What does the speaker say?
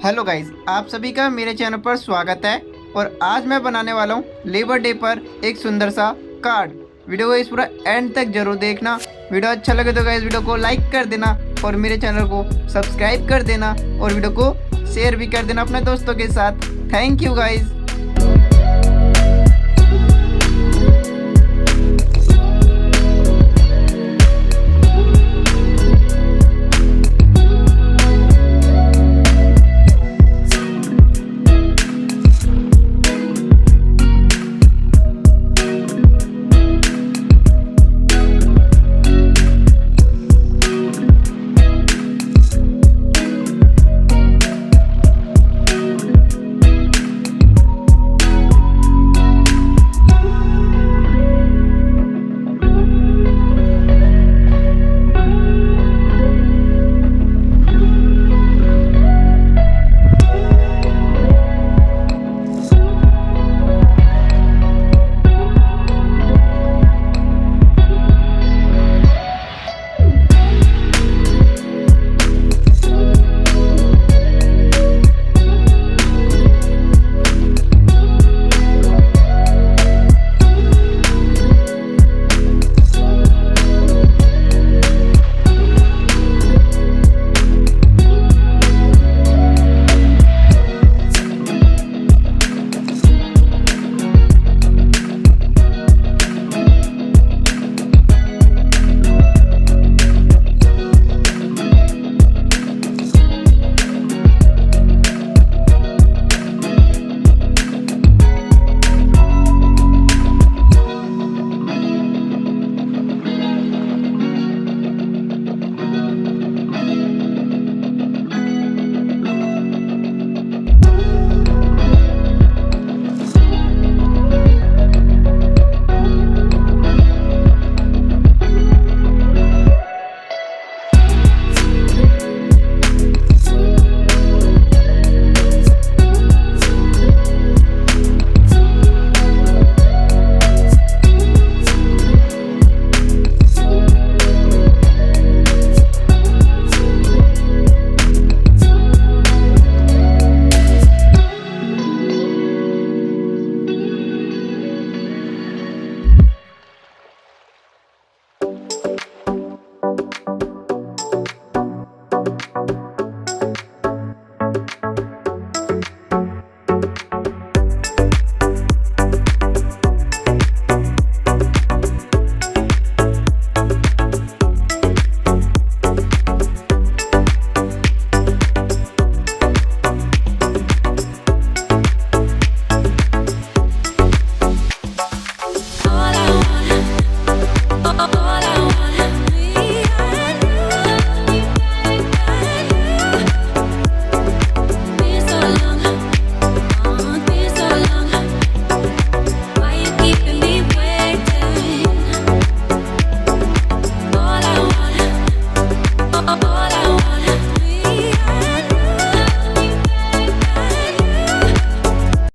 Hello guys, आप सभी का मेरे चैनल पर स्वागत है। और आज मैं बनाने वाला हूँ लेबर डे पर एक सुंदर सा कार्ड। वीडियो को इस पूरा एंड तक जरूर देखना। वीडियो अच्छा लगे तो गाइस वीडियो को लाइक कर देना और मेरे चैनल को सब्सक्राइब कर देना और वीडियो को शेयर भी कर देना अपने दोस्तों के साथ। Thank you guys.